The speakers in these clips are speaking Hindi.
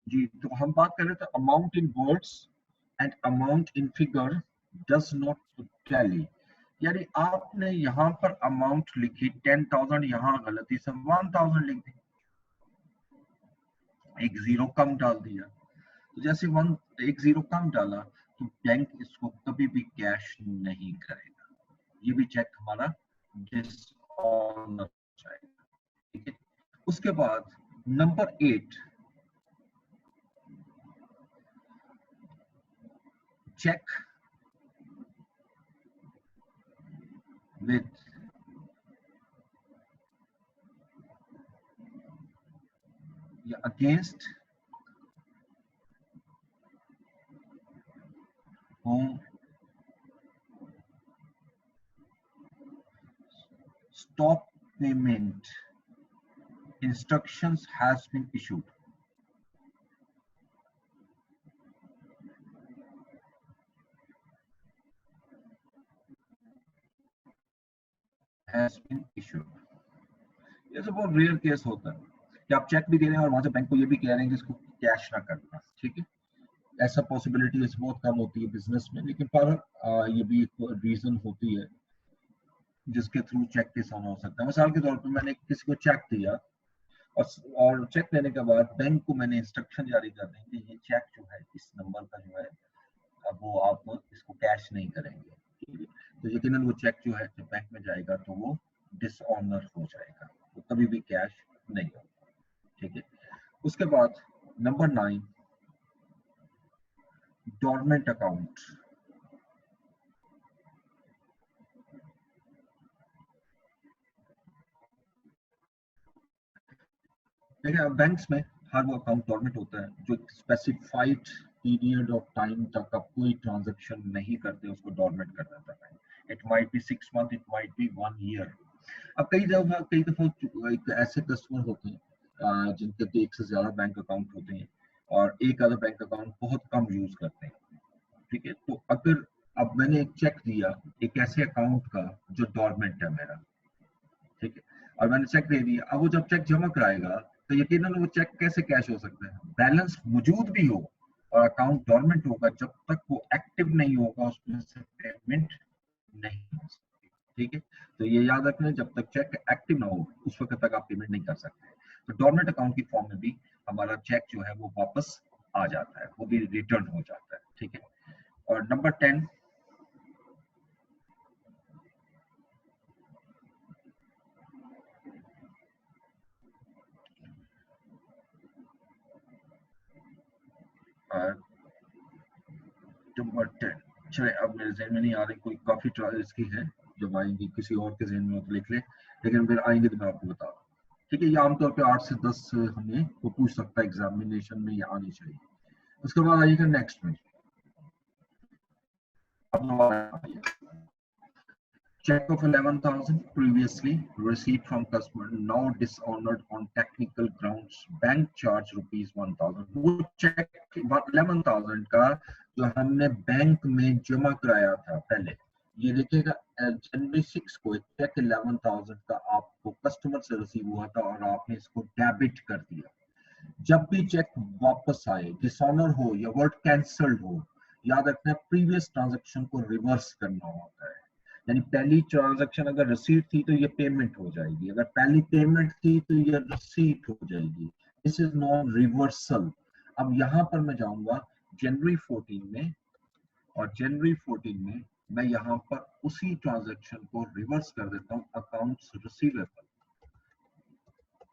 जी, तो हम बात कर रहे थे amount in words and amount in figure does not tally. यानी आपने यहाँ पर अमाउंट लिखी 10,000, यहाँ गलती से 1,000 लिख दी, एक जीरो कम डाल दिया। तो जैसे एक जीरो कम डाला तो बैंक इसको कभी भी कैश नहीं करेगा, ये भी चेक हमारा डिसऑनर जाएगा। ठीक है, उसके बाद number 8, check with against whom stop payment instructions has been issued. Has been issued. ये तो बहुत रेयर केस होता है कि आप चेक भी दे रहे हैं और वहां से बैंक को ये भी कह रहे हैं कि इसको कैश ना करना। ठीक है, ऐसा पॉसिबिलिटी बहुत कम होती है बिजनेस में, लेकिन पर ये भी एक रीजन होती है जिसके थ्रू चेक डिसऑनर हो सकता है। मिसाल के तौर पर मैंने किसी को चेक दिया और चेक लेने के बाद बैंक को मैंने इंस्ट्रक्शन जारी कर दी कि ये चेक जो है इस नंबर का जो है अब वो आप इसको कैश नहीं करेंगे। ठीक है, तो यकीनन वो चेक जो है जब बैंक में जाएगा तो वो डिसऑनर हो जाएगा, वो कभी भी कैश नहीं होगा। ठीक है, उसके बाद नंबर 9, डोरमेंट अकाउंट। देखिए, बैंक्स में हर वो अकाउंट डोरमेंट होता है जो स्पेसिफाइड पीरियड ऑफ टाइम तक आप कोई ट्रांजैक्शन नहीं करते, उसको डोरमेंट कर देता है। It might be 6 month, it might be 1 year. अब कई दफा ऐसे कस्टमर होते हैं जिनके एक से ज्यादा बैंक अकाउंट होते हैं और एक आधा बैंक अकाउंट बहुत कम यूज करते हैं। ठीक है, तो अगर अब मैंने एक चेक दिया एक ऐसे अकाउंट का जो डोरमेंट है मेरा, ठीक है, और मैंने चेक दे दिया, अब वो जब चेक जमा कराएगा तो यकीनन वो चेक कैसे कैश हो सकता है? बैलेंस मौजूद भी हो और अकाउंट डोरमेंट होगा, जब तक वो एक्टिव नहीं होगा उसमें से पेमेंट नहीं हो सकती। ठीक है, तो ये याद रखना, जब तक चेक एक्टिव ना हो उस वक्त तक आप पेमेंट नहीं कर सकते। तो डोरमेंट अकाउंट की फॉर्म में भी हमारा चेक जो है वो वापस आ जाता है, वो भी रिटर्न हो जाता है। ठीक है, और नंबर 10, चले अब मेरे जहन में नहीं आ रही, कोई काफी इसकी है, जब आएंगी किसी और के जहन में हो तो लिख ले, लेकिन फिर आएंगे तो मैं आपको बता रहा हूँ। ठीक है, ये आमतौर पे 8 से 10 हमें वो पूछ सकता है एग्जामिनेशन में, ये आनी चाहिए। उसके बाद आइएगा नेक्स्ट में, check of 11,000 previously received from customer now dishonored on technical grounds, bank charge rupees 1,000। वो चेक 11,000 का जो हमने बैंक में जमा कराया था पहले, ये देखिएगा जनवरी 6 को एक चेक 11,000 का आपको कस्टमर से रिसीव हुआ था और आपने इसको डेबिट कर दिया। जब भी चेक वापस आए, डिसऑनर हो या वर्ड कैंसल्ड हो, याद रखना प्रीवियस ट्रांजैक्शन को रिवर्स करना होता है। यानी पहली ट्रांजैक्शन अगर रिसीट थी तो ये पेमेंट हो जाएगी, अगर पहली पेमेंट थी तो ये रिसीट हो जाएगी। This is non reversal. अब यहाँ पर मैं जाऊंगा जनवरी 14 में, और जनवरी 14 में मैं यहाँ पर उसी ट्रांजैक्शन को रिवर्स कर देता हूँ अकाउंट्स रिसीवेबल।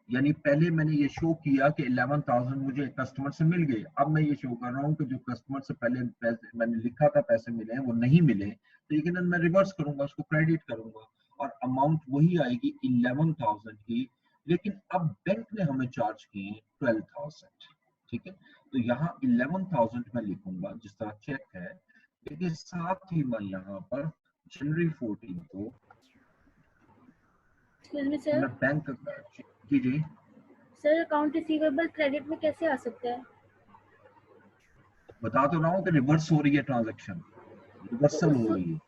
यानी पहले मैंने ये शो किया कि 11,000 मुझे कस्टमर से मिल गए, अब मैं ये शो कर रहा हूँ कि जो कस्टमर से पहले पैसे मैंने लिखा था पैसे मिले हैं वो नहीं मिले, तो यकीनन मैं रिवर्स करूंगा, उसको क्रेडिट करूंगा और अमाउंट वही आएगी 11,000 की, लेकिन अब बैंक ने हमें चार्ज किए 12,000। ठीक है, तो यहाँ 11,000 मैं लिखूंगा जिस तरह चेक है, लेकिन साथ ही मैं यहाँ पर जनवरी 14 को मैं बैंक जी सर अकाउंट रिसीवेबल क्रेडिट में कैसे आ सकता है? बता तो रहा हूँ कि रिवर्स हो रही है ट्रांजैक्शन, रिवर्सल हो रही है।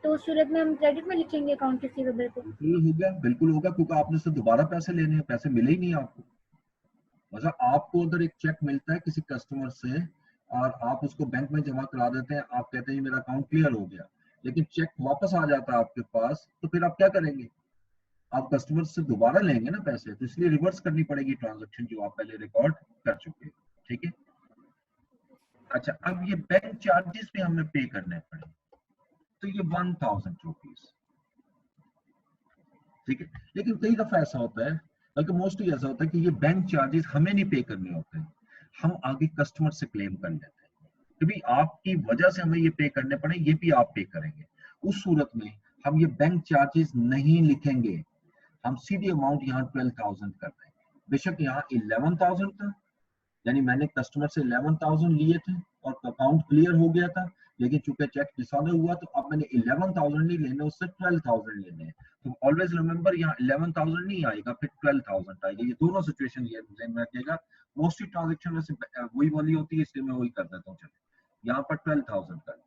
तो उस सूरत में हम क्रेडिट में लिखेंगे अकाउंट रिसीवेबल को? बिल्कुल होगा, बिल्कुल होगा, क्योंकि आपने से दोबारा पैसे लेने हैं, पैसे मिले ही नहीं आपको। मतलब आपको अगर एक चेक मिलता है किसी कस्टमर से और आप उसको बैंक में जमा करा देते हैं, आप कहते हैं मेरा अकाउंट क्लियर हो गया, लेकिन चेक वापस आ जाता है आपके पास, तो फिर आप क्या करेंगे? आप कस्टमर से दोबारा लेंगे ना पैसे, तो इसलिए रिवर्स करनी पड़ेगी ट्रांजैक्शन जो आप पहले रिकॉर्ड कर चुके हैं। ठीक है। अच्छा, अब ये बैंक चार्जेस भी हमें पे करने पड़े, तो ये 1000 रुपीज। ठीक है। लेकिन कई दफा ऐसा होता है, बल्कि मोस्टली ऐसा होता है कि ये बैंक चार्जेस हमें नहीं पे करने होते हैं, हम आगे कस्टमर से क्लेम कर लेते हैं कि भाई आपकी वजह से हमें ये पे करने पड़े, ये भी आप पे करेंगे। उस सूरत में हम ये बैंक चार्जेस नहीं लिखेंगे, हम सीधी अमाउंट यहाँ 12,000 कर देंगे। बेशक यहाँ 11,000 था, यानी मैंने कस्टमर से 11,000 लिए थे और अकाउंट क्लियर हो गया था, लेकिन चूंकि चेक डिसऑर्डर हुआ तो अब मैंने 11,000 नहीं लेने, उससे 12,000 लेने हैं। तो ऑलवेज रिमेंबर यहाँ 11,000 नहीं आएगा, फिर 12,000 आएगा। ये दोनों सिचुएशन ये ध्यान में रखिएगा। मोस्टली ट्रांजेक्शन में से वही वाली होती है, इसलिए मैं वही कर देता हूँ। चलिए यहाँ पर 12,000 कर,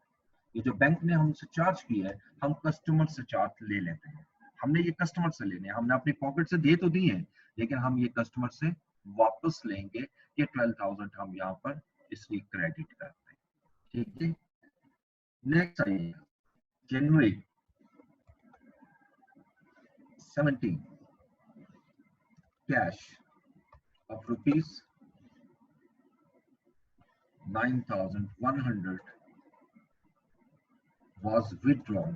ये जो बैंक ने हमसे चार्ज किया है, हम कस्टमर से चार्ज ले लेते हैं। हमने ये कस्टमर से लेने हैं, हमने अपनी पॉकेट से दे तो दिए हैं, लेकिन हम ये कस्टमर से वापस लेंगे। ये 12,000 हम यहाँ पर इसलिए क्रेडिट करते हैं। ठीक है। नेक्स्ट आइए, जनवरी 17 cash of rupees 9,100 was withdrawn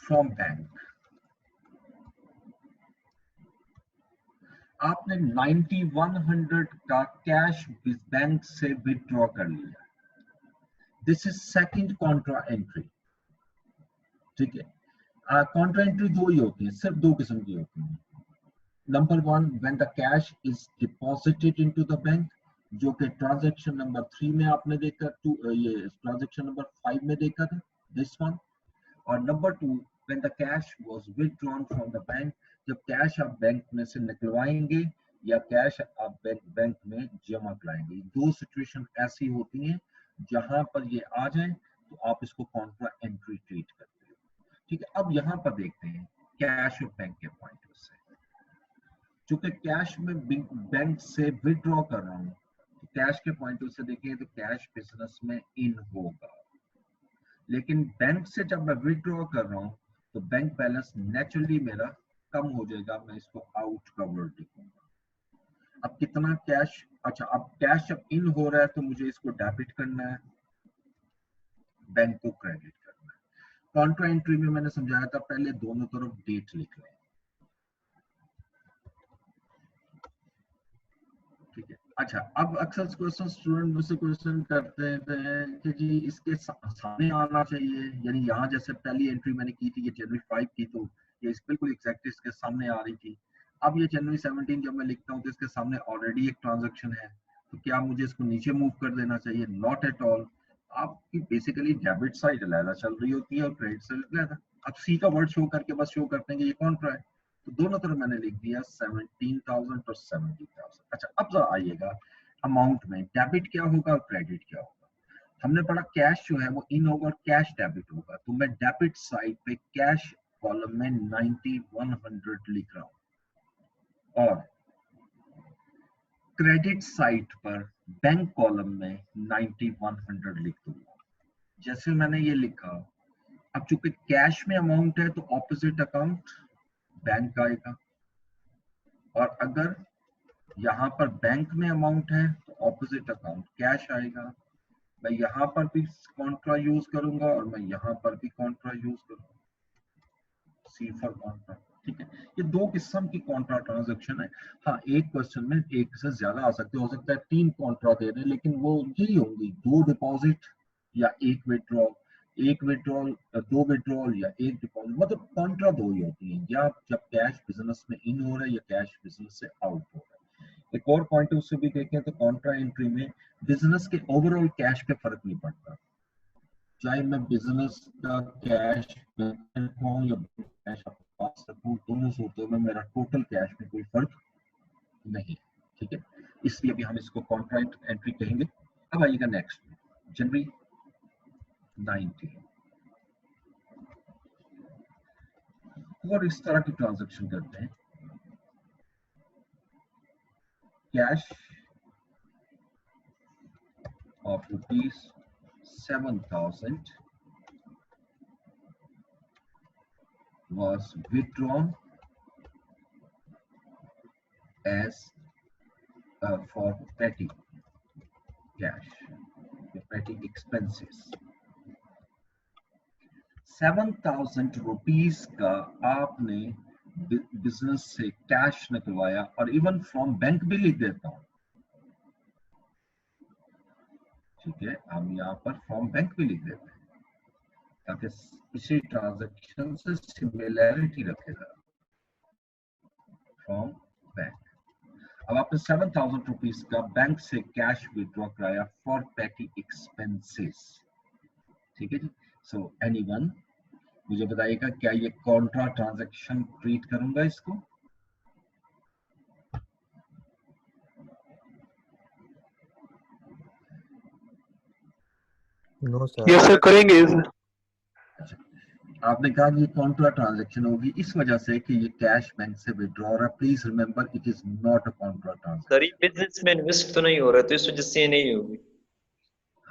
from bank। आपने 9,100 का कैश बैंक से विथड्रॉ कर लिया। This is second Contra entry. ठीक है। कॉन्ट्रा एंट्री दो ही होती है, सिर्फ दो किस्म की होती है। Number one, when the cash is deposited into the bank, जो कि ट्रांजैक्शन नंबर 3 में आपने देखा, ये ट्रांजैक्शन नंबर 5 में देखा था, दिस वन। और number two, when the cash was withdrawn from the bank, जब कैश आप बैंक में से निकलवाएंगे या कैश आप बैंक में जमा कराएंगे। दो सिचुएशन ऐसी होती हैं जहां पर ये आ जाए तो आप इसको कॉन्ट्रा एंट्री ट्रीट करते हो। ठीक है। अब यहाँ पर देखते हैं कैश और बैंक के पॉइंट ऑफ से। चूंकि कैश में बैंक से विथड्रॉ कर रहा हूँ, तो कैश के पॉइंट ऑफ से देखें तो कैश बिजनेस में इन होगा, लेकिन बैंक से जब मैं विथड्रॉ कर रहा हूँ तो बैंक बैलेंस नेचुरली मेरा कम हो जाएगा। मैं इसको आउट का वर्ड लिखूंगा। अब कितना कैश, अच्छा अब कैश जब इन हो रहा है तो मुझे इसको डेबिट करना है, बैंक को क्रेडिट करना है। कॉन्ट्रा एंट्री में मैंने समझाया था, पहले दोनों तरफ डेट लिख लें। ठीक है। अच्छा, अब अक्सर क्वेश्चन स्टूडेंट मुझसे क्वेश्चन करते हैं कि जी इसके सामने आना चाहिए, यानी यहाँ जैसे पहली एंट्री मैंने की थी ये जनवरी 5 की, तो ये बिल्कुल एग्जैक्ट इसके सामने आ रही थी। अब ये जनवरी 17 जब मैं लिखता हूँ तो इसके सामने ऑलरेडी एक ट्रांजैक्शन है, तो क्या मुझे इसको नीचे मूव कर देना चाहिए? Not at all. आपकी बेसिकली डेबिट साइड अलग चल रही होती है और क्रेडिट साइड अलग। अब सी का वर्ड शो करके बस शो करते हैं कि ये कॉन्ट्रा है, तो दोनों तरफ मैंने लिख दिया 17,000 और 70,000। अच्छा, अब जरा आइएगा अमाउंट में, डेबिट क्या होगा और क्रेडिट क्या होगा। हमने पढ़ा कैश जो है वो इन होगा और कैश डेबिट होगा, तो मैं डेबिट साइड पे कैश कॉलम में 9,100 लिख रहा हूं और क्रेडिट साइड पर बैंक कॉलम में 9,100 लिख दूंगा। जैसे मैंने ये लिखा, अब चूंकि कैश में अमाउंट है तो ऑपोजिट अकाउंट बैंक आएगा, और अगर यहाँ पर बैंक में अमाउंट है तो ऑपोजिट अकाउंट कैश आएगा। मैं यहाँ पर भी कॉन्ट्रा यूज करूंगा और मैं यहाँ पर भी कॉन्ट्रा यूज करूंगा, सी फॉर कॉन्ट्रा। ठीक है। ये दो किस्म की कॉन्ट्रा ट्रांजैक्शन है। हाँ, एक क्वेश्चन में एक से ज्यादा आ सकते, हो सकता है 3 कॉन्ट्रा दे रहे हैं, लेकिन वो यही होंगी, 2 डिपॉजिट या 1 विड्रॉल, 1 विड्रॉल, 2 विड्रॉल या 1 डिपॉजिट, मतलब कॉन्ट्रा दो ही होती है, या जब कैश बिजनेस में इन हो रहा है या कैश बिजनेस से आउट हो रहा है। एक और पॉइंट उससे भी देखें तो कॉन्ट्रा एंट्री में बिजनेस के ओवरऑल कैश पे फर्क नहीं पड़ता, चाहे मैं बिजनेस का कैश रखूं या कैश अपने पास रखूं, दोनों सूरतों में मेरा टोटल कैश में कोई फर्क नहीं। ठीक है। इसलिए भी हम इसको कॉन्ट्रैक्ट एंट्री कहेंगे। अब आइएगा नेक्स्ट, जनवरी 19 और इस तरह की ट्रांजैक्शन करते हैं, cash of rupees 7,000 was withdrawn as for petty cash, petty expenses. 7,000 rupees का आपने बिजनेस से कैश निकलवाया, और इवन फ्रॉम बैंक भी लिख देता हूं, ठीक है, हम यहाँ पर फ्रॉम बैंक भी लिख देते हैं ताकि इसी ट्रांजैक्शन से सिमिलैरिटी रखेगा, फ्रॉम बैंक। अब आपने 7,000 रुपीस का बैंक से कैश विड्रॉ कराया फॉर पेटी एक्सपेंसेस, ठीक है जी। सो एनीवन मुझे बताइएगा क्या ये कॉन्ट्रा ट्रांजैक्शन ट्रीट करूंगा इसको? No sir. यस सर, करेंगे सर। अच्छा, आपने कहा कि ये कॉन्ट्रा ट्रांजैक्शन होगी इस वजह से कि ये कैश बैंक से विड्रॉ है। Please remember it is not a Contra transaction. Sir ये बिजनेस में इन्वेस्ट तो नहीं हो रहा, तो इस वजह से ये नहीं होगी।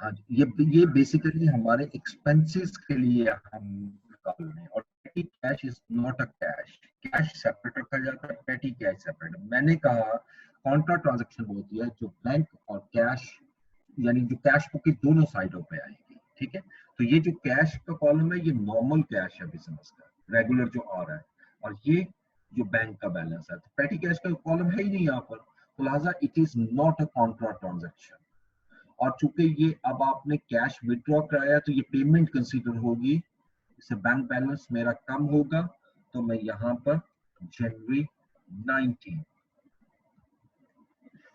हाँ, ये बेसिकली हमारे एक्सपेंसेस के लिए हम निकाल रहे हैं, और पेटी cash is not a cash. Cash separate रखा जाता है, पेटी कैश सेपरेट। मैंने कहा कॉन्ट्रा ट्रांजैक्शन होती है जो बैंक और कैश, यानी जो कैश बुक की दोनों साइडों पे आएगी, ठीक है। तो ये जो कैश का कॉलम है ये नॉर्मल कैश है बिजनेस का, रेगुलर जो आ रहा है, और ये जो बैंक का बैलेंस है, तो पेटी कैश का कॉलम है ही नहीं यहाँ पर, तो लिहाजा it is not a Contra transaction. और चूंकि ये अब आपने कैश विड्रॉ कराया तो ये पेमेंट कंसीडर होगी, इससे बैंक बैलेंस मेरा कम होगा, तो मैं यहाँ पर जनवरी 19,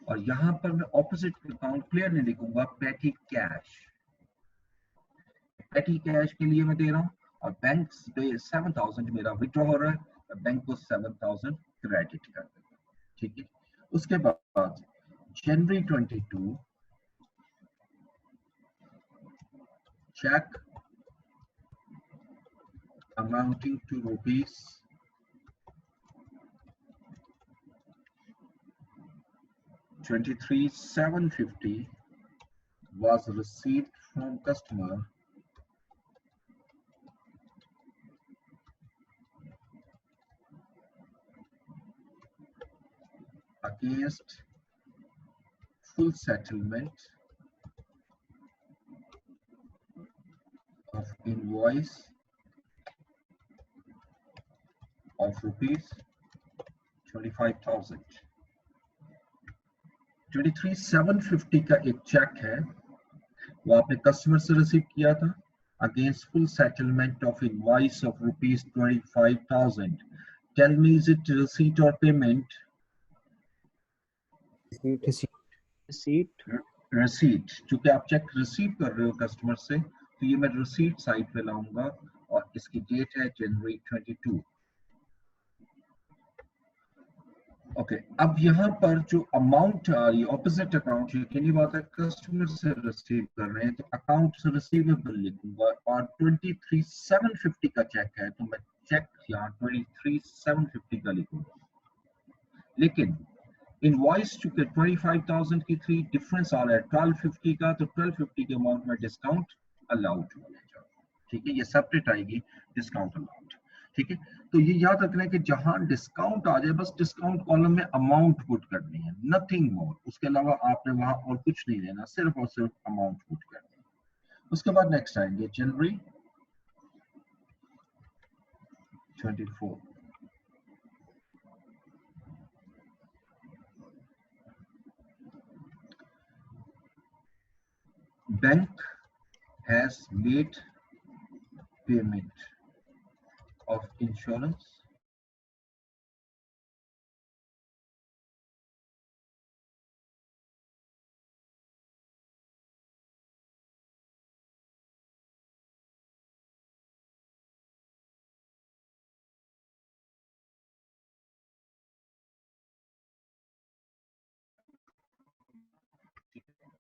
और यहाँ पर मैं ऑपोजिट अकाउंट क्लियरली लिखूंगा पेटी कैश। पेटी कैश के लिए मैं दे रहा हूँ, और बैंक पे 7,000 मेरा विड्रॉ हो रहा है, तो बैंक को 7,000 क्रेडिट कर देगा, ठीक है। उसके बाद जनवरी 22 check amounting to rupees 23,750 was received from customer against full settlement of invoice of rupees 25,000। 23,750 का एक चेक है, वो आपने कस्टमर से रिसीव किया था against full settlement of invoice of rupees 25,000। Tell me is it receipt और पेमेंट? रिसीट। रिसीट। चूंकि आप चेक रिसीव कर रहे हो कस्टमर से, तो ये मैं रिसीट साइड पे लाऊंगा, और इसकी डेट है जनवरी 22। ओके, अब यहाँ पर जो अमाउंट आ रही है ऑपोजिट अकाउंट, यकीनी बात है कस्टमर से रिसीव कर रहे हैं, तो अकाउंट से रिसीवेबल लिखूंगा, और 23,750 का चेक है, तो मैं चेक यहाँ 23,750 का लिखूंगा। लेकिन इनवॉइस चूंकि 25,000 की थी, डिफरेंस आ रहा है 1250 का, तो 1250 के अमाउंट में डिस्काउंट अलाउड होगा, ठीक है। ये सेपरेट आएगी डिस्काउंट अलाउड, ठीक है। तो ये याद रखना है कि जहां डिस्काउंट आ जाए बस डिस्काउंट कॉलम में अमाउंट पुट करनी है, नथिंग मोर। उसके अलावा आपने वहां और कुछ नहीं लेना, सिर्फ और सिर्फ अमाउंट पुट करनी है। उसके बाद नेक्स्ट आएंगे जनवरी 24। Bank has made payment of insurance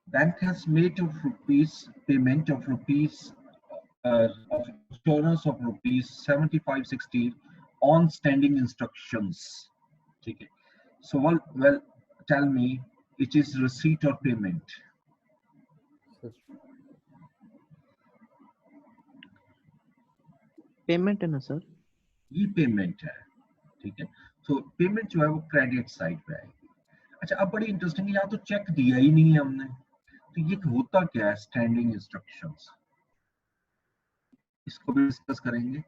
bank has made of rupees payment of insurance of rupees 7560 on standing instructions, ठीक है। So well tell me, it is receipt और पेमेंट? पेमेंट है ना सर? ये पेमेंट है, ठीक है। तो पेमेंट जो है वो क्रेडिट साइड पे आएगी। अच्छा, अब बड़ी इंटरेस्टिंग, यहाँ तो चेक दिया ही नहीं है हमने, तो ये होता क्या है स्टैंडिंग इंस्ट्रक्शंस, इसको भी डिस्कस करेंगे।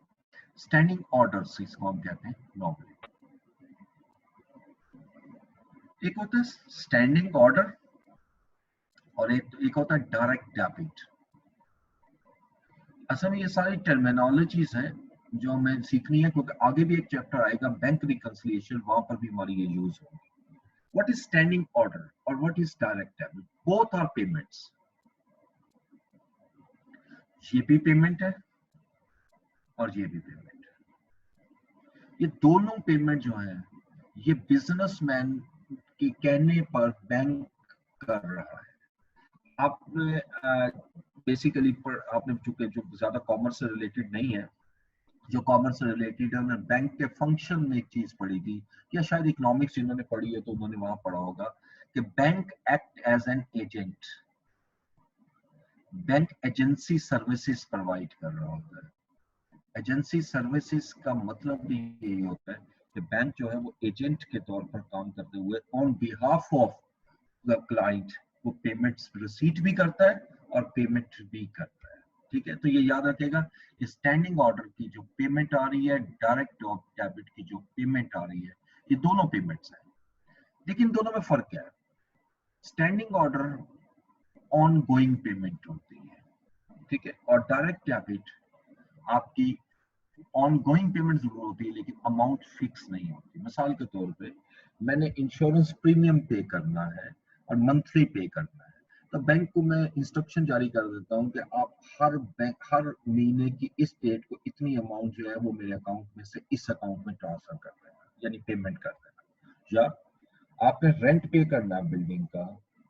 स्टैंडिंग ऑर्डर्स इसको हम कहते हैं नॉर्मली। एक होता है स्टैंडिंग ऑर्डर और एक होता है डायरेक्ट डेबिट। असल में ये सारी टर्मिनोलॉजीज हैं जो हमें सीखनी है, क्योंकि आगे भी एक चैप्टर आएगा बैंक रिकंसिलिएशन, वहां पर भी हमारी ये यूज होगी। व्हाट इज स्टैंडिंग ऑर्डर और what is direct debit? Both are payments. ये भी पेमेंट है और ये भी पेमेंट है। ये दोनों पेमेंट जो है ये बिजनेसमैन के कहने पर बैंक कर रहा है। आपने बेसिकली पर आपने चूंकि जो ज्यादा कॉमर्स से रिलेटेड नहीं है, जो कॉमर्स से रिलेटेड है, हमने बैंक के फंक्शन में एक चीज पढ़ी थी, या शायद इकोनॉमिक्स जिन्होंने पढ़ी है तो उन्होंने वहां पढ़ा होगा कि bank act as an agent, bank agency services provide कर रहा होता है। एजेंसी सर्विसेज का मतलब भी यही होता है कि बैंक जो है वो एजेंट के तौर पर काम करते हुए on behalf of the client वो पेमेंट्स रिसीट भी करता है और पेमेंट भी करता है, ठीक है। तो ये याद रखेगा, स्टैंडिंग ऑर्डर की जो पेमेंट आ रही है, डायरेक्ट डेबिट की जो पेमेंट आ रही है, ये दोनों पेमेंट्स हैं। लेकिन दोनों में फर्क क्या है? Standing order on going payment होती है, ठीक है, और डायरेक्ट डेबिट आपकी ऑन गोइंग पेमेंट जरूर होती है लेकिन अमाउंट फिक्स नहीं होती। मिसाल के तौर पे मैंने इंश्योरेंस प्रीमियम पे करना है और मंथली पे करना है, तो बैंक को मैं इंस्ट्रक्शन जारी कर देता हूं कि आप हर महीने की इस डेट को इतनी अमाउंट जो है वो मेरे अकाउंट में से इस अकाउंट में ट्रांसफर कर देना, यानी पेमेंट कर देना। या आपने रेंट पे करना है बिल्डिंग का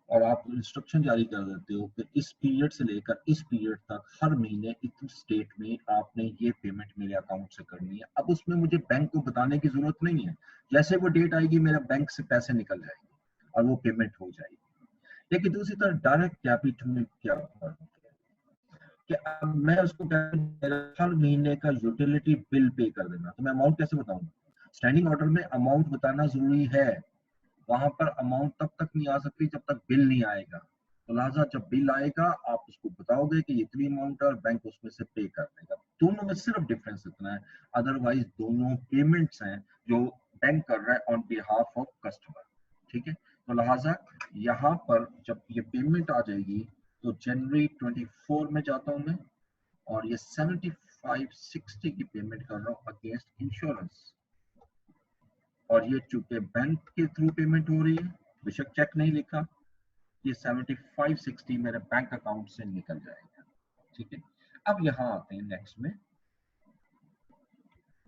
और आप इंस्ट्रक्शन जारी कर देते हो कि इस पीरियड से लेकर इस पीरियड तक हर महीने इस डेट में आपने ये पेमेंट मेरे अकाउंट से करनी है। अब उसमें मुझे बैंक को बताने की जरूरत नहीं है, जैसे वो डेट आएगी मेरा बैंक से पैसे निकल जाएंगे और वो पेमेंट हो जाएगी। लेकिन दूसरी तरफ डायरेक्ट डेबिट में क्या फर्क है कि अब मैं उसको हर महीने का यूटिलिटी बिल पे कर देना, तो मैं अमाउंट कैसे बताऊंगा? स्टैंडिंग ऑर्डर में अमाउंट बताना जरूरी है, वहां पर अमाउंट तब तक नहीं आ सकती जब तक बिल नहीं आएगा। तो लिहाजा जब बिल आएगा आप उसको बताओगे कि इतनी अमाउंट है और बैंक उसमें से पे कर देगा। दोनों में सिर्फ डिफरेंस इतना है, अदरवाइज दोनों पेमेंट्स हैं जो बैंक कर रहा है ऑन बिहाफ ऑफ कस्टमर, ठीक है। तो लिहाजा यहाँ पर जब ये पेमेंट आ जाएगी तो जनवरी 24 में जाता हूँ मैं और ये 7560 की पेमेंट कर रहा हूँ अगेंस्ट इंश्योरेंस, और ये चूंकि बैंक के थ्रू पेमेंट हो रही है, बेशक चेक नहीं लिखा, ये 7560 मेरे बैंक अकाउंट से निकल जाएगा, ठीक है। अब यहाँ आते हैं नेक्स्ट में,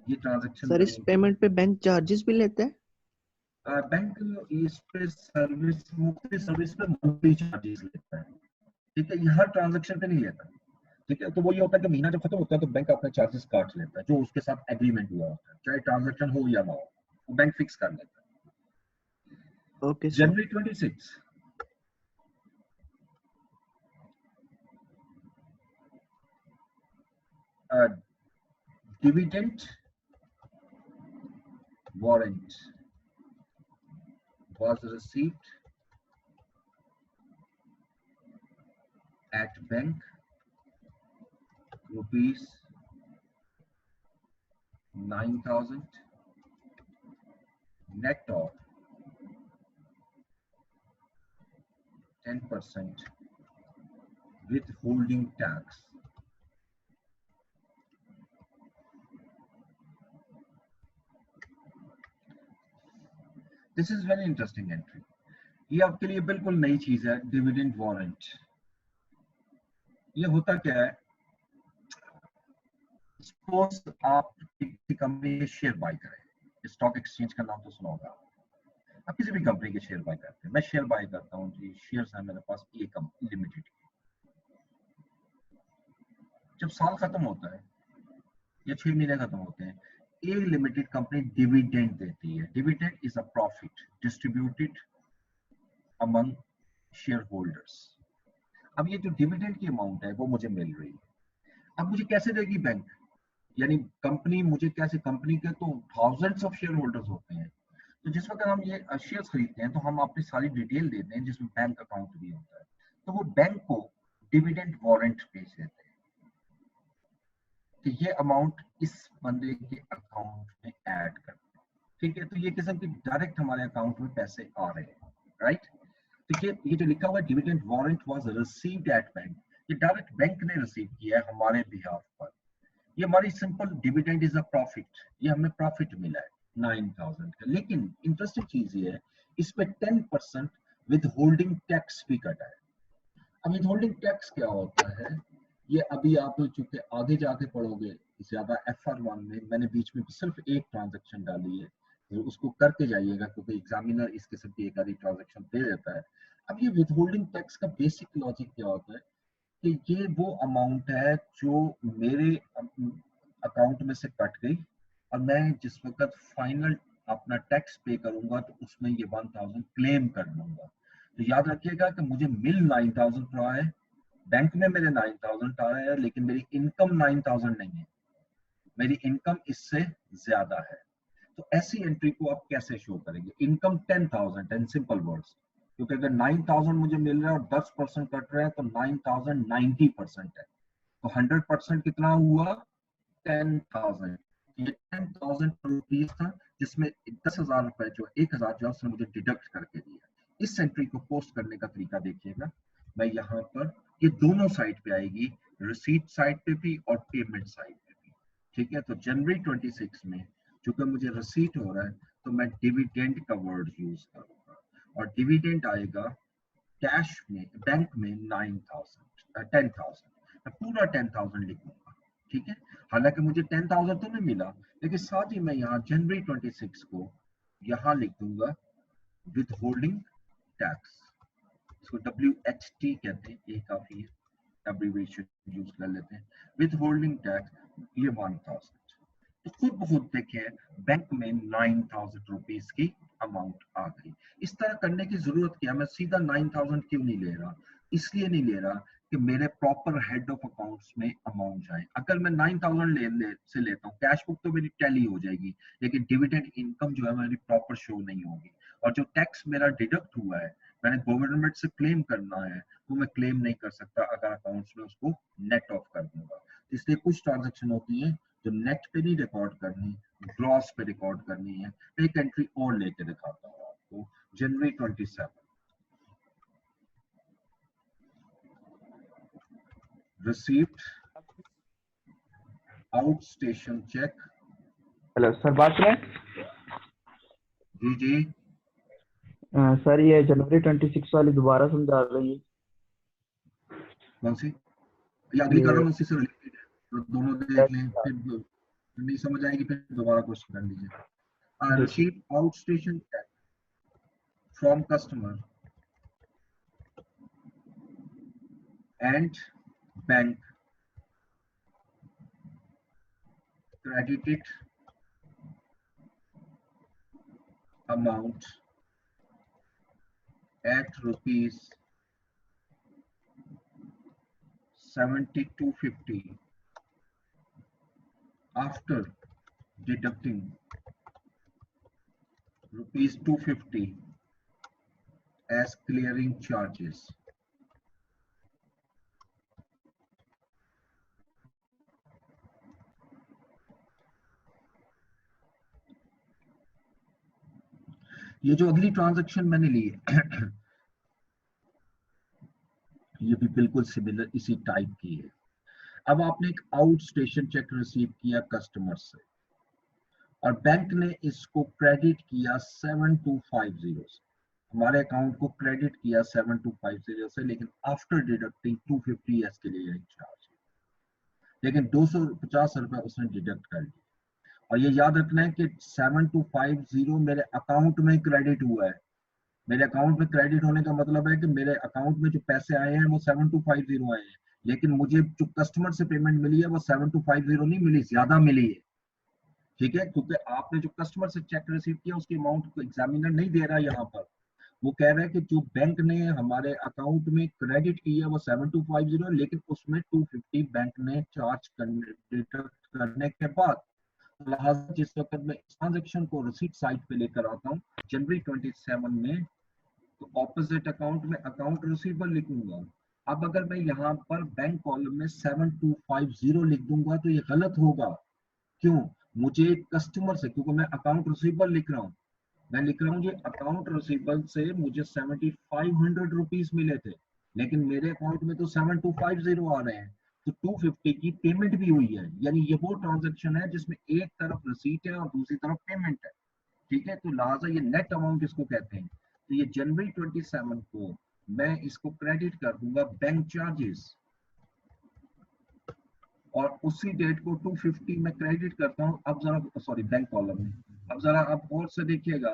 ये ट्रांजैक्शन सर इस पेमेंट पे बैंक चार्जेस भी लेते हैं? बैंक इस पे सर्विस पे मंथली चार्जेस लेता है, ठीक है। ये हर ट्रांजैक्शन पे नहीं लेता, ठीक है। तो वो ये होता है कि महीना जब खत्म होता है तो बैंक अपने चार्जेस काट लेता है, जो उसके साथ एग्रीमेंट हुआ होता है, चाहे ट्रांजैक्शन हो या ना हो, वो बैंक फिक्स कर लेता है। Okay sir. जनवरी 26 dividend warrant was received at bank rupees 9,000 net of 10% withholding tax. This is very interesting entry. ये आपके लिए बिल्कुल नई चीज है, डिविडेंड वारंट। ये होता क्या है? सपोज आप किसी कंपनी के शेयर बाय करें, स्टॉक एक्सचेंज का नाम तो सुना होगा, आप किसी भी कंपनी के शेयर बाय करते हैं। मैं शेयर बाय करता हूँ जी, शेयर्स है मेरे पास ए कंपनी लिमिटेड। जब साल खत्म होता है या 6 महीने खत्म होते हैं, ए लिमिटेड कंपनी डिविडेंड देती है। Dividend is a profit distributed among share holders. अब ये जो डिविडेंड की अमाउंट है वो मुझे मिल रही है। अब मुझे कैसे देगी बैंक, यानी कंपनी मुझे कैसे, कंपनी के तो थाउजेंड्स ऑफ शेयर होल्डर्स होते हैं, तो जिस वक्त हम ये शेयर्स खरीदते हैं तो हम अपनी सारी डिटेल देते हैं जिसमें बैंक अकाउंट भी होता है, तो वो बैंक को डिविडेंड वारंट भेज देते हैं कि ये अमाउंट इस बंदे के अकाउंट में ऐड कर, ठीक है। तो ये किस्म की डायरेक्ट हमारे अकाउंट में पैसे आ रहे हैं, राइट। तो ये जो लिखा हुआ dividend warrant was received at bank, ये डायरेक्ट बैंक ने रिसीव किया है हमारे बिहाफ पर। ये हमारी simple dividend is a profit, ये हमें प्रॉफिट मिला है 9000 का। लेकिन इंटरेस्टिंग चीज ये है, इस पे 10% विद होल्डिंग टैक्स भी कटा है। अब विद होल्डिंग टैक्स क्या होता है, ये अभी आप चूंकि आगे जाके पढ़ोगे ज्यादा FR1 में, मैंने बीच में सिर्फ एक ट्रांजैक्शन डाली है, तो उसको करके जाइएगा क्योंकि एग्जामिनर इस किस्म की एक आधी ट्रांजैक्शन दे देता है। अब ये विद होल्डिंग टैक्स का बेसिक लॉजिक क्या होता है कि ये वो अमाउंट है जो मेरे अकाउंट में से कट गई और मैं जिस वक्त फाइनल अपना टैक्स पे करूंगा तो उसमें ये 1000 क्लेम कर लूंगा। तो याद रखिएगा कि मुझे मिल 9000 रहा है, बैंक में मेरे 9000 आया है, लेकिन मेरी इनकम 9000 नहीं है, मेरी इनकम इससे ज्यादा है। तो ऐसी एंट्री को आप कैसे शो करेंगे? इनकम 10,000 इन सिंपल वर्ड्स, क्योंकि अगर 9000 मुझे मिल रहा है और 10% कट रहा है तो 9000 90% है, तो 100% कितना हुआ? 10,000। ये 10,000 रुपीज था जिसमें 10,000 रुपए जो 1,000 जो उसने मुझे डिडक्ट करके दिया। इस एंट्री को पोस्ट करने का तरीका देखिएगा, मैं यहाँ पर ये दोनों साइड पे आएगी, रिसीट साइड पे भी और पेमेंट साइड पे भी, ठीक है। तो जनवरी 26 में चूंकि मुझे रिसीट हो रहा है तो मैं डिविडेंड का वर्ड यूज करूंगा और डिविडेंड आएगा कैश में, बैंक में 10,000, मैं पूरा 10,000 लिखूंगा, ठीक है। हालांकि मुझे 10,000 तो नहीं मिला, लेकिन साथ ही मैं यहाँ जनवरी 26 को यहाँ लिख दूंगा विद होल्डिंग टैक्स, इसको WHT कहते हैं, ये काफी है, एब्रीविएशन यूज कर लेते हैं। विद होल्डिंग टैक्स ये 1000, तो खुद ब खुद देखें बैंक में 9000 रुपीज की अमाउंट आ गई। इस तरह करने की जरूरत क्या, मैं सीधा 9000 क्यों नहीं ले रहा? इसलिए नहीं ले रहा कि मेरे प्रॉपर हेड ऑफ अकाउंट्स में अमाउंट जाए। अगर मैं 9000 से लेता हूँ, कैश बुक तो मेरी टैली हो जाएगी, लेकिन डिविडेंड इनकम जो है मेरी प्रॉपर शो नहीं होगी, और जो टैक्स मेरा डिडक्ट हुआ है मैंने गवर्नमेंट से क्लेम करना है वो मैं क्लेम नहीं कर सकता अगर अकाउंट्स में उसको नेट ऑफ कर दूंगा। इसलिए कुछ ट्रांजेक्शन होती है जो नेट पे नहीं रिकॉर्ड करनी, ग्रॉस पे रिकॉर्ड करनी है। एक एंट्री और लेके दिखाता हूँ आपको, January 27 received out station cheque. Hello sir, बात सुने? जी जी, सर ये जनवरी 26 वाली दोबारा समझा रही है। कौन सी? ये अगली कर रहा हूँ, उसी से रिलेटेड है, तो दोनों देख लें, फिर नहीं समझ आएगी फिर दोबारा क्वेश्चन कर लीजिए। Receive out station cheque from customer and bank credited amount at rupees 7250 after deducting rupees 250 as clearing charges. ये जो अगली ट्रांजैक्शन मैंने ली है ये भी बिल्कुल सिमिलर इसी टाइप की है। अब आपने एक आउट स्टेशन चेक रिसीव किया कस्टमर से और बैंक ने इसको क्रेडिट किया 7250 से, हमारे अकाउंट को क्रेडिट किया 7250 से, लेकिन आफ्टर डिडक्टिंग 250 एस के लिए चार्ज, लेकिन 250 रुपए उसने डिडक्ट कर लिया। और ये याद रखना है कि 7250 मेरे अकाउंट में क्रेडिट हुआ है। मेरे अकाउंट में क्रेडिट होने का मतलब है कि मेरे अकाउंट में जो पैसे आए हैं वो 7250 आए हैं, लेकिन मुझे जो कस्टमर से पेमेंट मिली है वो 7250 नहीं मिली, ज्यादा मिली है। ठीक है, क्योंकि आपने जो कस्टमर से चेक रिसीव किया उसकी अमाउंट को एग्जामिनर नहीं दे रहा यहाँ पर, वो कह रहा है कि जो बैंक ने हमारे अकाउंट में क्रेडिट की है वो 7250, लेकिन उसमें 250 बैंक ने चार्ज करने के बाद, लिहाजा जिस वक्त मैं इस ट्रांजेक्शन को रिसीट साइट पे लेकर आता हूँ जनवरी 27 में, तो ऑपोजिट अकाउंट में अकाउंट रिसीवेबल लिखूंगा। अब अगर मैं यहाँ पर बैंक कॉलम में 7250 लिख दूंगा तो ये गलत होगा। क्यों? मुझे कस्टमर से, क्योंकि मैं अकाउंट रिसीवेबल लिख रहा हूँ, मैं लिख रहा हूँ ये अकाउंट रिसीवेबल से मुझे 7500 रुपीज मिले थे, लेकिन मेरे अकाउंट में तो 7250 आ रहे हैं, तो 250 की पेमेंट भी हुई है, यानी ये वो ट्रांजैक्शन है जिसमें एक तरफ रिसीट है और दूसरी तरफ पेमेंट है। ठीक है, तो लिहाजा ये नेट अमाउंट इसको कहते हैं। तो ये जनवरी 27 को मैं इसको क्रेडिट कर दूंगा बैंक चार्जेस, और उसी डेट को 250 में क्रेडिट करता हूं। अब जरा सॉरी बैंक कॉलम में, अब जरा आप और से देखिएगा,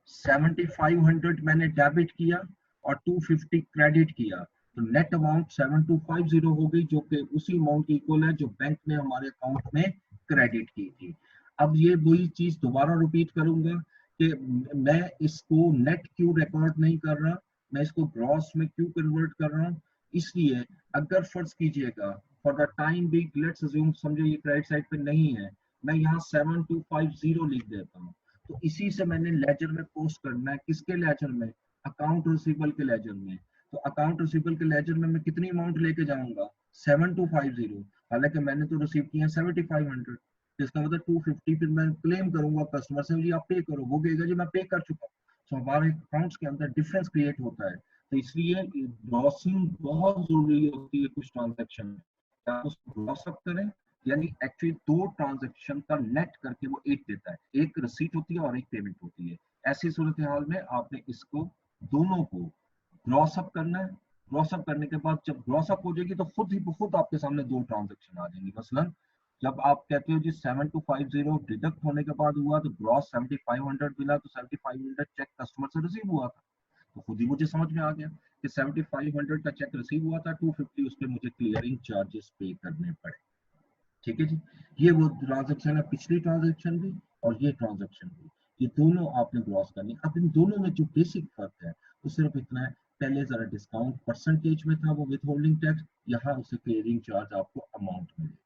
7500 मैंने डेबिट किया और 250 क्रेडिट किया, तो नेट अमाउंट 7250 हो गई, जो कि उसी अमाउंट की इक्वल है जो बैंक ने हमारे अकाउंट में क्रेडिट की थी। अब ये वही चीज दोबारा रिपीट करूंगा कि मैं इसको नेट क्यों रिकॉर्ड नहीं कर रहा, मैं इसको ग्रॉस में क्यों कन्वर्ट कर रहा हूँ। इसलिए अगर फर्ज कीजिएगा for the time being, let's assume, समझो ये क्रेडिट साइड पे नहीं है, मैं यहाँ 7250 लिख देता हूँ, तो इसी से मैंने लेजर में पोस्ट करना है। किसके लेजर में? अकाउंट रिसीवेबल के लेजर में। तो अकाउंट रिसीवेबल के लेजर में मैं कितनी अमाउंट लेके जाऊंगा? 7250, हालांकि मैंने तो रिसीव किया 7500, इसका मतलब 250 फिर मैं क्लेम करूंगा कस्टमर से, जी आप पे करो, वो कहेगा जी मैं पे कर चुका हूँ। तो हमारे अकाउंट्स के अंदर डिफरेंस क्रिएट होता है, तो इसलिए ग्रॉसिंग बहुत जरूरी होती है कुछ ट्रांजेक्शन में। आप उसको ग्रॉस अप करें, यानी एक्चुअली दो ट्रांजेक्शन का नेट करके वो एक देता है, एक रिसीट होती है और एक पेमेंट होती है। ऐसी सूरत हाल में आपने इसको दोनों को ग्रॉस अप करना है। ग्रॉस अप करने के बाद जब ग्रॉस अप हो जाएगी तो खुद ही खुद आपके सामने दो ट्रांजेक्शन आ जाएंगी। मसलन जब आप कहते हो जी 7250 डिडक्ट होने के बाद हुआ तो ग्रॉस 7500 मिला, तो 7500 चेक कस्टमर से रिसीव हुआ था, तो खुद ही मुझे समझ में आ गया कि 7500 का चेक रिसीव हुआ था, 250 उसके मुझे क्लियरिंग चार्जेस पे करने पड़े। ठीक है जी, ये वो ट्रांजेक्शन है, पिछली ट्रांजेक्शन भी और ये ट्रांजेक्शन भी, ये दोनों आपने ग्रॉस करनी। अब इन दोनों में जो बेसिक फर्क है वो सिर्फ इतना है, पहले जरा डिस्काउंट परसेंटेज में था वो विद होल्डिंग टैक्स, यहाँ उसे क्लियरिंग चार्ज आपको अमाउंट मिले।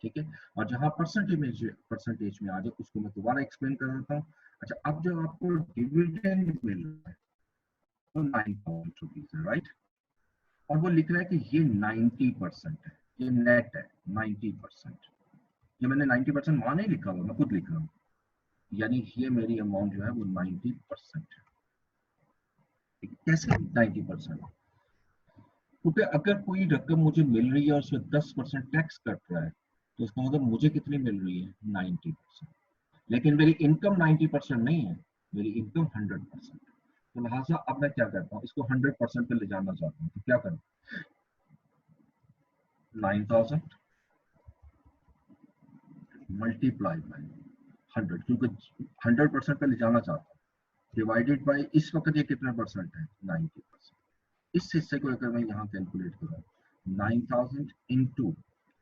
ठीक है, और जहां परसेंटेज में आ जाए उसको मैं दोबारा एक्सप्लेन कर देता हूँ। अच्छा, अब जो आपको डिविडेंड मिल रहा है वो 9000 रुपीज है, राइट, और वो लिख रहा है कि ये 90% है, ये नेट है 90%। ये मैंने 90% वहां नहीं लिखा हुआ, मैं खुद लिख रहा हूँ, यानी ये मेरी अमाउंट जो है वो 90% है। कैसे 90%? क्योंकि अगर कोई रकम मुझे मिल रही है और उसमें 10% टैक्स कट रहा है, तो इसका मतलब मुझे कितनी मिल रही है? 90%। लेकिन मेरी इनकम 90% नहीं है, मेरी इनकम 100%। तो लिहाजा अब मैं क्या करता हूँ, इसको 100% पे ले जाना चाहता हूँ, तो क्या करूँ? 9000 मल्टीप्लाई बाय 100, क्योंकि 100% पे ले जाना चाहता हूँ, डिवाइडेड बाय इस वक्त ये कितना परसेंट है? 90%। इस हिस्से को अगर मैं यहाँ कैलकुलेट करूँ, 9000 इंटू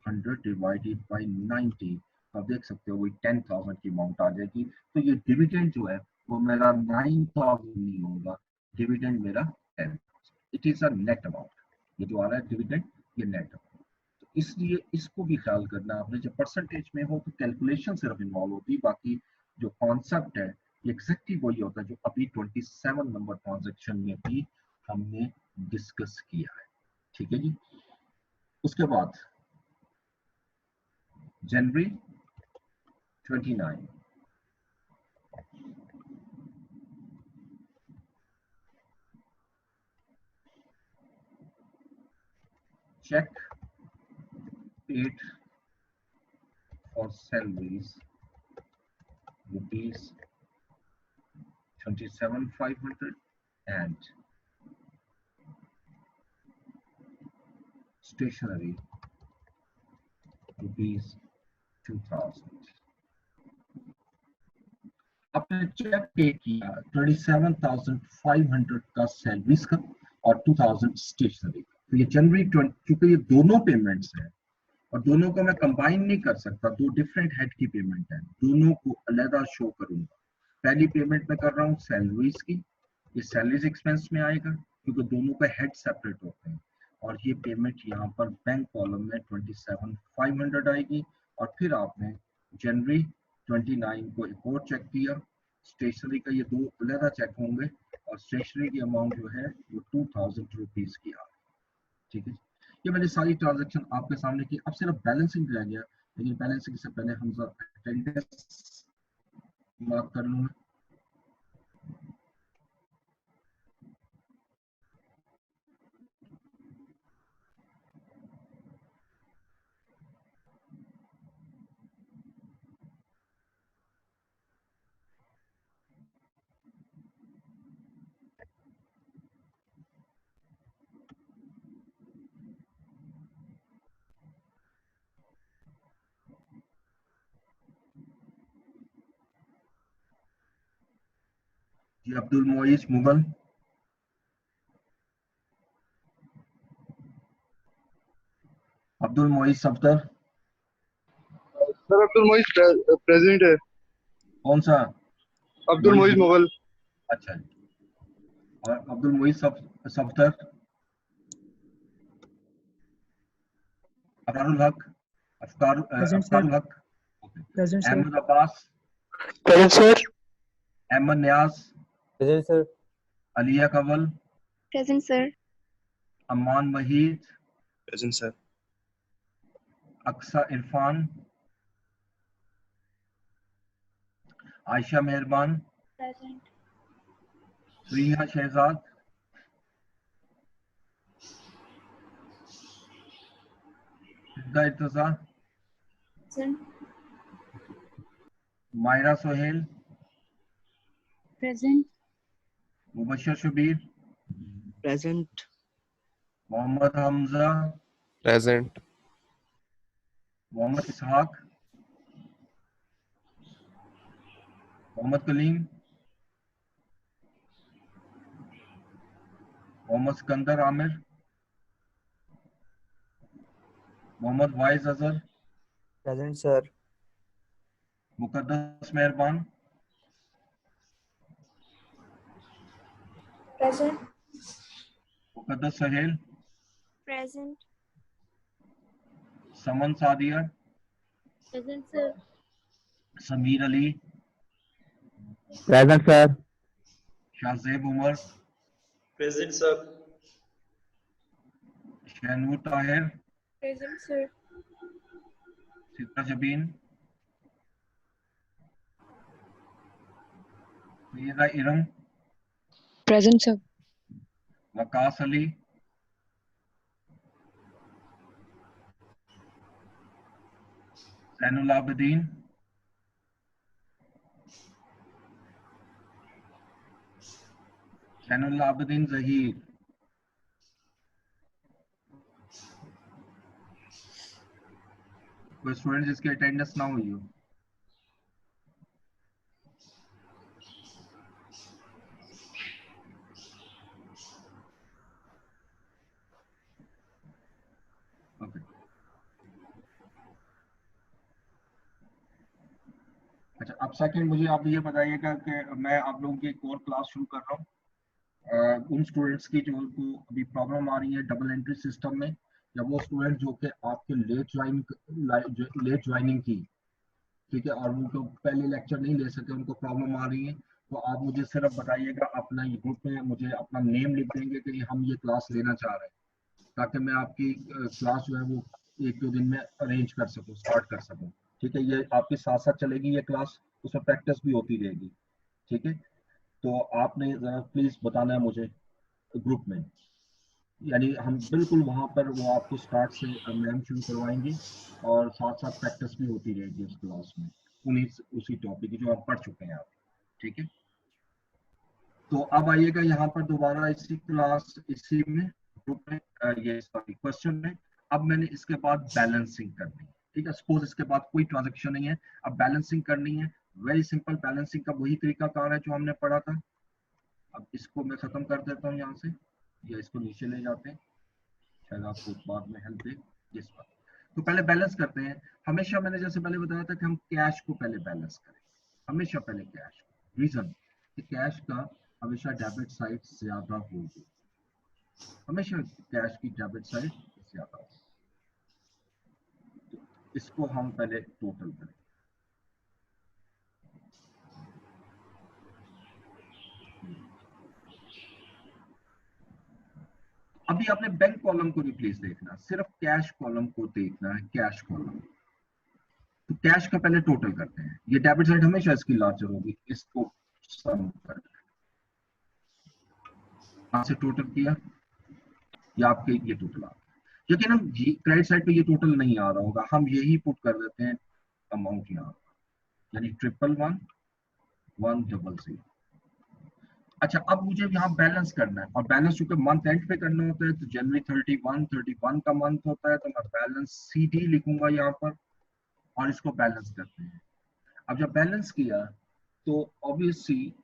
100 डिवाइडेड बाय 90, आप देख सकते हो वही 10,000 की अमाउंट आ जाएगी। तो ये डिविडेंड जो है वो मेरा 9000 नहीं होगा, डिविडेंड मेरा 10,000। It is a net amount, ये जो आ रहा है डिविडेंड, ये नेट अमाउंट। तो इसलिए इसको भी ख्याल करना आपने, जब परसेंटेज में हो तो कैलकुलेशन सिर्फ इन्वॉल्व होती है, बाकी जो कॉन्सेप्ट है ये एग्जैक्टली वही होता है जो अभी 27 नंबर ट्रांजेक्शन में भी हमने डिस्कस किया है। ठीक है जी, उसके बाद जनवरी 29, check paid for salaries rupees 27,500 and stationery rupees 2,000। आपने चेक पे किया 27,500 का सैलरीज का और 2,000 स्टेशनरी का। तो ये जनवरी 20, क्योंकि ये दोनों पेमेंट्स हैं, और दोनों को मैं कंबाइन नहीं कर सकता, दो डिफरेंट हेड की पेमेंट है, दोनों को अलग शो करूंगा। पहली पेमेंट मैं कर रहा हूँ सैलरीज की, ये सैलरीज एक्सपेंस में आएगा क्योंकि दोनों के हेड सेपरेट होते हैं। और ये पेमेंट यहाँ पर बैंक कॉलम में 27,500 आएगी। और फिर आपने जनवरी 29 को एक और चेक किया, स्टेशनरी का ये दो अलग चेक होंगे और स्टेशनरी की अमाउंट जो है वो 2,000 रुपीज की आ गई। ठीक है, ये मैंने सारी ट्रांजैक्शन आपके सामने की। अब सिर्फ बैलेंसिंग रह गया, लेकिन बैलेंसिंग से पहले हम अटेंडेंस मार्क कर लूंगा। जी अब्दुल मोइज मुगल, अब्दुल मोइज सफदर, सर अब्दुल मोइज प्रेजेंट है। कौन सा? अब्दुल मोइज मुगल। अच्छा जी। और Abdul Moiz Safdar, अफरारुल Haq, Aftarul Haq, Ahmad Abbas, present sir. Ahmad Niyaz, present sir. Aliya Kawal, present sir. Aman Waheed, present sir. Aqsa Irfan, Ayesha Meherban, present. Suriha Shahzad, Fida Irtaza, Myra Sohail, present. Mubashar Shabir, present. Mohammad Hamza, present. Mohammad Ishaq, Mohammad Kaleem, Mohammad Sikandar Aamir, Mohammad Waiz Azhar, present sir. Muqaddas Meherban, present. Muqaddas Sahel, present. Saman Sadia, present sir. Sameer Ali, present sir. Shahzeb Umar, present sir. Shahnoor Tahir, present sir. Sidra Jabeen, Syeda Iram, present sir. Waqas Ali, Zainul Abidin, Zainul Abidin Zaheer, कोई स्टूडेंट जिसकी अटेंडेंस ना हुई हो? ओके, अच्छा अब सेकंड मुझे आप ये बताइएगा कि मैं आप लोगों की एक और क्लास शुरू कर रहा हूँ। उन स्टूडेंट्स की जो को अभी प्रॉब्लम आ रही है डबल एंट्री सिस्टम में, या वो स्टूडेंट जो कि आपके लेट ज्वाइनिंग की, ठीक है, और उनको पहले लेक्चर नहीं ले सके, उनको प्रॉब्लम आ रही है, तो आप मुझे सिर्फ बताइएगा, अपना ये ग्रुप में मुझे अपना नेम लिख देंगे कि हम ये क्लास लेना चाह रहे हैं, ताकि मैं आपकी क्लास जो है वो एक दो दिन में अरेंज कर सकूं, स्टार्ट कर सकूं। ठीक है, ये आपके साथ साथ चलेगी ये क्लास, उसमें प्रैक्टिस भी होती रहेगी। ठीक है, तो आपने जरा प्लीज बताना है मुझे ग्रुप में, यानी हम बिल्कुल वहां पर वो आपको स्टार्ट से मैम शुरू करवाएंगे और साथ साथ प्रैक्टिस भी होती रहेगी उस क्लास में, उन्हीं उसी टॉपिक की जो आप पढ़ चुके हैं आप। ठीक है, तो अब आइएगा यहाँ पर दोबारा इसी क्लास इसी में ग्रुप में ये सॉरी क्वेश्चन में। अब मैंने इसके बाद बैलेंसिंग करनी है। ठीक है, सपोज इसके बाद कोई ट्रांजेक्शन नहीं है, अब बैलेंसिंग करनी है। वेरी सिंपल, बैलेंसिंग का वही तरीका कार है जो हमने पढ़ा था। अब इसको मैं खत्म कर देता हूँ यहाँ से, या इसको नीचे ले जाते हैं, शायद आपको बाद में हेल्प दे जिस पर। तो पहले बैलेंस करते हैं। हमेशा मैंने जैसे पहले बताया था कि हम कैश को पहले बैलेंस करें, हमेशा पहले कैश। रीजन कि कैश का हमेशा डेबिट साइड ज्यादा होगी, हमेशा कैश की डेबिट साइड ज्यादा होगी। तो इसको हम पहले टोटल करें। अभी आपने बैंक कॉलम को रिप्लेस देखना, सिर्फ कैश कॉलम को देखना है, कैश कॉलम। तो कैश का पहले टोटल करते हैं। ये डेबिट साइड हमेशा इसकी लार्जर होगी, इसको सम कर से टोटल किया, या आपके ये टोटल आ रहा है। लेकिन हम क्रेडिट साइड पे ये टोटल नहीं आ रहा होगा, हम यही पुट कर देते हैं अमाउंट यहाँ, यानी 111,100। अच्छा, अब मुझे यहाँ बैलेंस करना है, और बैलेंस चूंकि मंथ एंड पे करना होता है, तो जनवरी 31 का मंथ होता है, तो मैं बैलेंस CD लिखूंगा यहाँ पर, और इसको बैलेंस करते हैं। अब जब बैलेंस किया तो ऑब्वियसली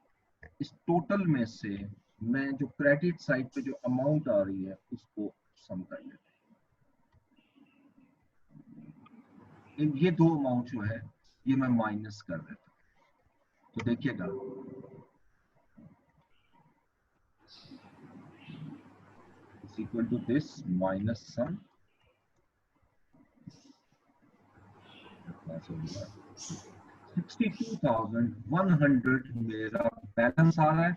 इस टोटल में से मैं जो क्रेडिट साइड पे जो अमाउंट आ रही है उसको सम कर लेते हैं। ये दो अमाउंट जो है ये मैं माइनस कर देता हूँ। तो देखिएगा is equal to this minus sum 62,100 मेरा बैलेंस आ रहा है।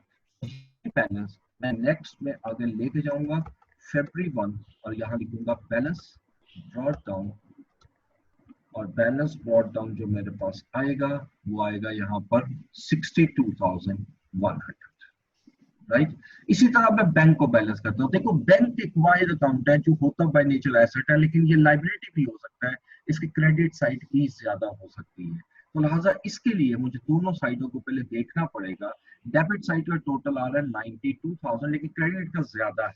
बैलेंस मैं नेक्स्ट में आगे लेके जाऊंगा February 1, और यहाँ लिखूंगा बैलेंस ब्रॉट डाउन, और बैलेंस ब्रॉट डाउन जो मेरे पास आएगा वो आएगा यहाँ पर 62,100, राइट। इसी तरह मैं बैंक को बैलेंस करता हूँ। देखो बैंक एक वाइड अकाउंट है जो होता बाय नेचर एसेट है, लेकिन ये लाइबिलिटी भी हो सकता है, इसकी क्रेडिट साइड भी ज्यादा हो सकती है। तो लिहाजा इसके लिए मुझे दोनों साइडों को पहले देखना पड़ेगा। डेबिट साइड का टोटल आ रहा है 92,000, लेकिन क्रेडिट का ज्यादा है,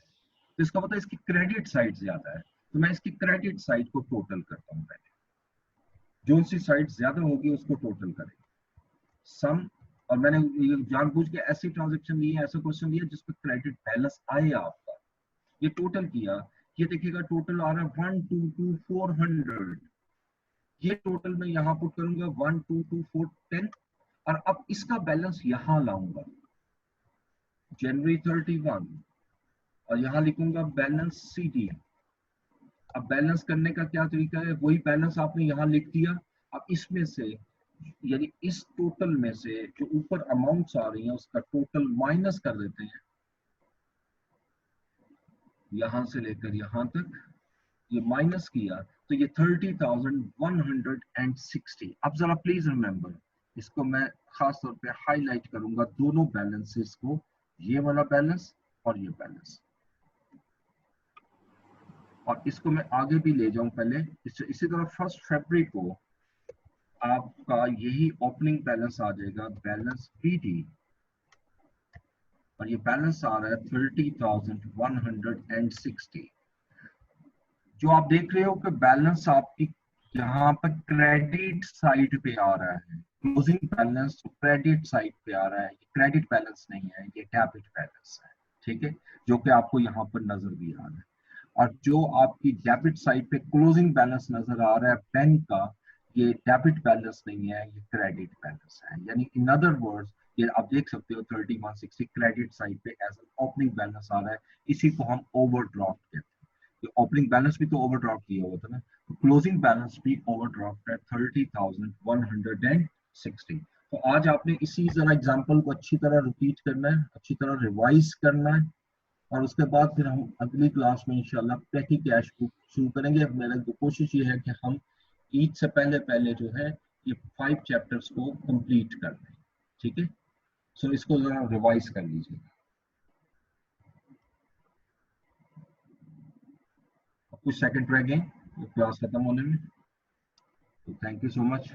तो इसका मतलब इसकी क्रेडिट साइड ज्यादा है। तो मैं इसकी क्रेडिट साइड को टोटल करता हूँ पहले, जो सी साइड ज्यादा होगी उसको टोटल करें सम। और मैंने जानबूझ के ऐसी ट्रांजेक्शन ली है, ऐसा क्वेश्चन लिया जिसपे क्रेडिट बैलेंस आए आपका, ये टोटल किया, ये देखिएगा टोटल आ रहा है 122,400। ये टोटल मैं यहाँ पुट करूंगा 122,410, और अब इसका बैलेंस यहाँ लाऊंगा जनवरी 31, और यहाँ लिखूंगा बैलेंस CD। अब बैलेंस करने का क्या तरीका है, वही बैलेंस आपने यहाँ लिख दिया। अब इसमें से यानी इस टोटल में से जो ऊपर अमाउंट्स आ रही हैं उसका टोटल माइनस कर देते हैं, यहां से लेकर यहां तक ये माइनस किया तो ये 30,160। अब जरा प्लीज रिमेंबर, इसको मैं खास तौर पे हाईलाइट करूंगा दोनों बैलेंसेस को, ये वाला बैलेंस और ये बैलेंस, और इसको मैं आगे भी ले जाऊं पहले। इसी तरह 1 फरवरी को आपका यही ओपनिंग बैलेंस आ जाएगा, बैलेंस BD, और ये बैलेंस आ रहा है 30,160। जो आप देख रहे हो कि बैलेंस आपकी यहाँ पर क्रेडिट साइड पे आ रहा है, क्लोजिंग बैलेंस क्रेडिट साइड पे आ रहा है, ये क्रेडिट बैलेंस नहीं है, ये डेबिट बैलेंस है, ठीक है, जो कि आपको यहाँ पर नजर भी आ रहा है। और जो आपकी डेबिट साइड पे क्लोजिंग बैलेंस नजर आ रहा है बैंक का, ये डेबिट बैलेंस नहीं है, ये क्रेडिट बैलेंस है। यानी इन अदर वर्ड्स ये आप देख सकते हो 3160 क्रेडिट साइड पे एज एन ओपनिंग बैलेंस आ रहा है, इसी को हम ओवरड्राफ्ट कहते हैं। ओपनिंग बैलेंस भी तो ओवरड्राफ्ट किया हुआ था ना, तो क्लोजिंग बैलेंस भी ओवरड्राफ्ट है 30,160। तो आज आपने इसी जरा एग्जांपल को अच्छी तरह रिपीट करना है, अच्छी तरह रिवाइज करना है, और उसके बाद फिर हम अगली क्लास में इंशाल्लाह पेटी कैश बुक शुरू करेंगे। मेरा कोशिश ये है कि हम ईद से पहले पहले जो है ये 5 चैप्टर्स को कंप्लीट कर दें, ठीक है। सो इसको जरा रिवाइज कर लीजिए, कुछ सेकंड रह गए क्लास खत्म होने में। तो थैंक यू सो मच।